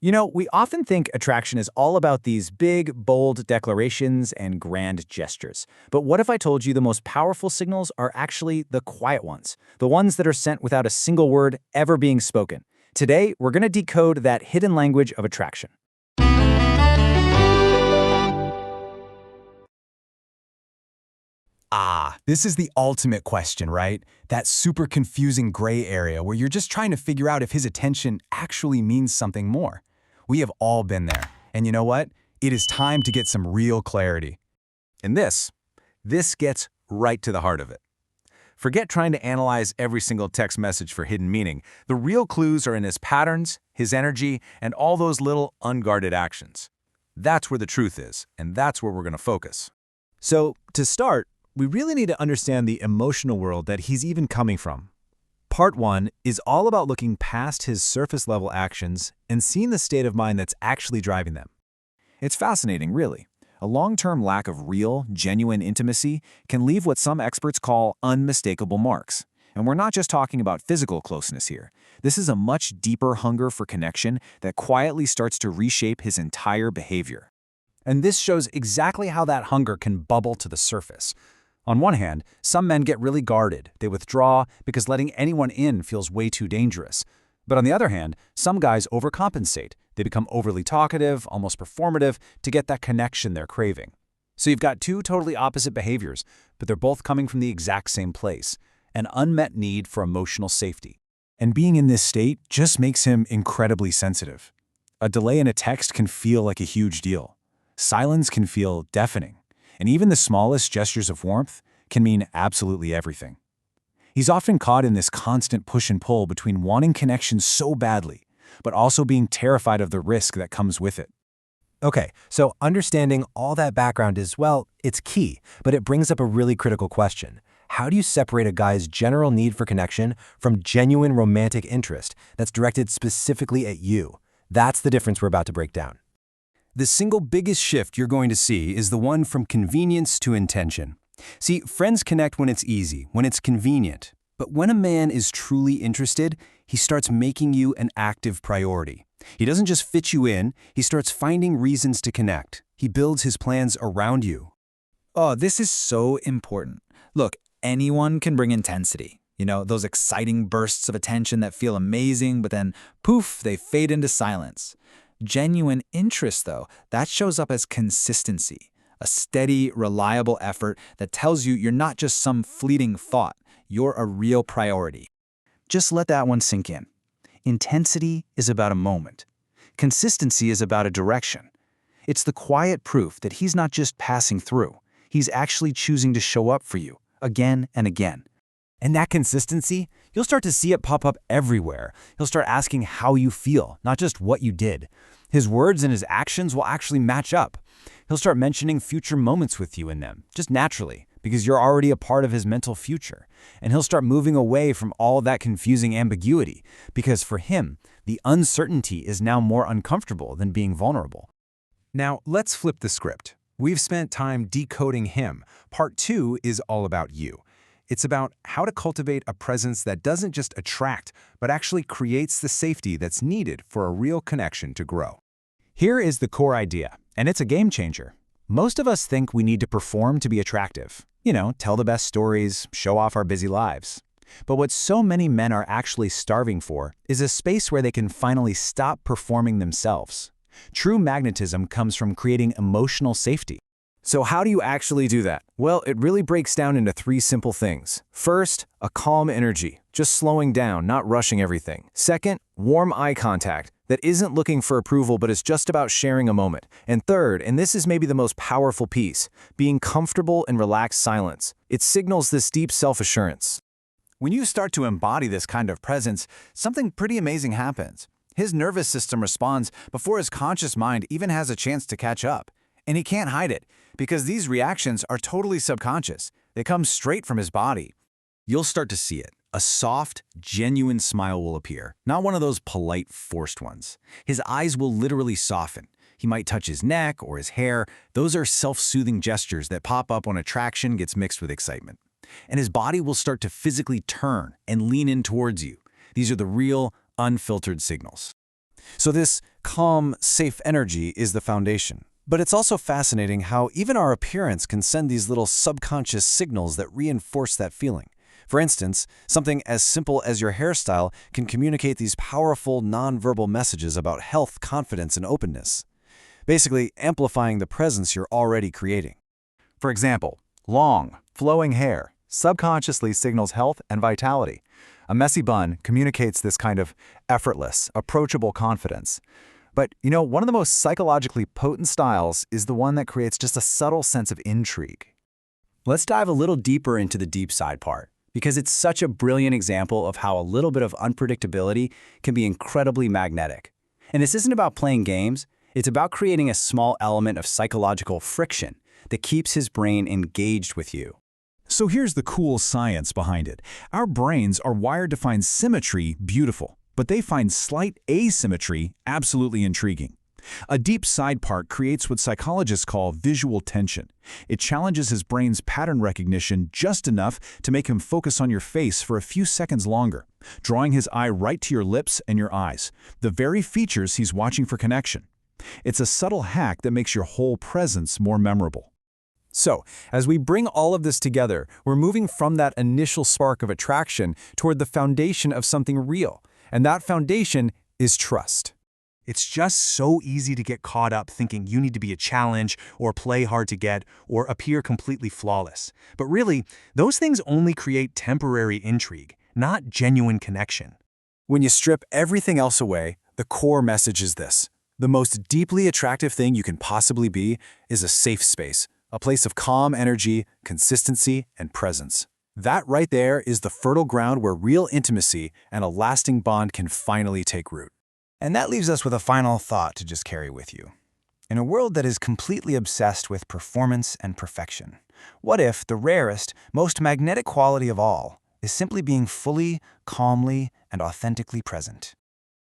We often think attraction is all about these big, bold declarations and grand gestures. But what if I told you the most powerful signals are actually the quiet ones, the ones that are sent without a single word ever being spoken? Today, we're going to decode that hidden language of attraction. This is the ultimate question, right? That super confusing gray area where you're just trying to figure out if his attention actually means something more. We have all been there. And you know what? It is time to get some real clarity. And this gets right to the heart of it. Forget trying to analyze every single text message for hidden meaning. The real clues are in his patterns, his energy, and all those little unguarded actions. That's where the truth is, and that's where we're going to focus. So, to start, we really need to understand the emotional world that he's even coming from. Part 1 is all about looking past his surface-level actions and seeing the state of mind that's actually driving them. It's fascinating, really. A long-term lack of real, genuine intimacy can leave what some experts call unmistakable marks. And we're not just talking about physical closeness here. This is a much deeper hunger for connection that quietly starts to reshape his entire behavior. And this shows exactly how that hunger can bubble to the surface. On one hand, some men get really guarded. They withdraw because letting anyone in feels way too dangerous. But on the other hand, some guys overcompensate. They become overly talkative, almost performative, to get that connection they're craving. So you've got two totally opposite behaviors, but they're both coming from the exact same place, an unmet need for emotional safety. And being in this state just makes him incredibly sensitive. A delay in a text can feel like a huge deal. Silence can feel deafening. And even the smallest gestures of warmth can mean absolutely everything. He's often caught in this constant push and pull between wanting connection so badly, but also being terrified of the risk that comes with it. Okay, so understanding all that background is, well, it's key, but it brings up a really critical question. How do you separate a guy's general need for connection from genuine romantic interest that's directed specifically at you? That's the difference we're about to break down. The single biggest shift you're going to see is the one from convenience to intention. See, friends connect when it's easy, when it's convenient. But when a man is truly interested, he starts making you an active priority. He doesn't just fit you in, he starts finding reasons to connect. He builds his plans around you. Oh, this is so important. Look, anyone can bring intensity. Those exciting bursts of attention that feel amazing, but then, poof, they fade into silence. Genuine interest, though, that shows up as consistency, a steady, reliable effort that tells you you're not just some fleeting thought, you're a real priority. Just let that one sink in. Intensity is about a moment. Consistency is about a direction. It's the quiet proof that he's not just passing through. He's actually choosing to show up for you, again and again. And that consistency, you'll start to see it pop up everywhere. He'll start asking how you feel, not just what you did. His words and his actions will actually match up. He'll start mentioning future moments with you in them, just naturally, because you're already a part of his mental future. And he'll start moving away from all that confusing ambiguity, because for him, the uncertainty is now more uncomfortable than being vulnerable. Now, let's flip the script. We've spent time decoding him. Part 2 is all about you. It's about how to cultivate a presence that doesn't just attract, but actually creates the safety that's needed for a real connection to grow. Here is the core idea, and it's a game changer. Most of us think we need to perform to be attractive. Tell the best stories, show off our busy lives. But what so many men are actually starving for is a space where they can finally stop performing themselves. True magnetism comes from creating emotional safety. So how do you actually do that? Well, it really breaks down into 3 simple things. First, a calm energy, just slowing down, not rushing everything. Second, warm eye contact that isn't looking for approval but is just about sharing a moment. And third, and this is maybe the most powerful piece, being comfortable in relaxed silence. It signals this deep self-assurance. When you start to embody this kind of presence, something pretty amazing happens. His nervous system responds before his conscious mind even has a chance to catch up. And he can't hide it, because these reactions are totally subconscious. They come straight from his body. You'll start to see it. A soft, genuine smile will appear, not one of those polite, forced ones. His eyes will literally soften. He might touch his neck or his hair. Those are self-soothing gestures that pop up when attraction gets mixed with excitement. And his body will start to physically turn and lean in towards you. These are the real, unfiltered signals. So this calm, safe energy is the foundation. But it's also fascinating how even our appearance can send these little subconscious signals that reinforce that feeling. For instance, something as simple as your hairstyle can communicate these powerful nonverbal messages about health, confidence, and openness, basically amplifying the presence you're already creating. For example, long, flowing hair subconsciously signals health and vitality. A messy bun communicates this kind of effortless, approachable confidence. But, one of the most psychologically potent styles is the one that creates just a subtle sense of intrigue. Let's dive a little deeper into the deep side part, because it's such a brilliant example of how a little bit of unpredictability can be incredibly magnetic. And this isn't about playing games, it's about creating a small element of psychological friction that keeps his brain engaged with you. So here's the cool science behind it. Our brains are wired to find symmetry beautiful, but they find slight asymmetry absolutely intriguing. A deep side part creates what psychologists call visual tension. It challenges his brain's pattern recognition just enough to make him focus on your face for a few seconds longer, drawing his eye right to your lips and your eyes, the very features he's watching for connection. It's a subtle hack that makes your whole presence more memorable. So, as we bring all of this together, we're moving from that initial spark of attraction toward the foundation of something real. And that foundation is trust. It's just so easy to get caught up thinking you need to be a challenge or play hard to get or appear completely flawless. But really, those things only create temporary intrigue, not genuine connection. When you strip everything else away, the core message is this. The most deeply attractive thing you can possibly be is a safe space, a place of calm energy, consistency, and presence. That right there is the fertile ground where real intimacy and a lasting bond can finally take root. And that leaves us with a final thought to just carry with you. In a world that is completely obsessed with performance and perfection, what if the rarest, most magnetic quality of all is simply being fully, calmly, and authentically present?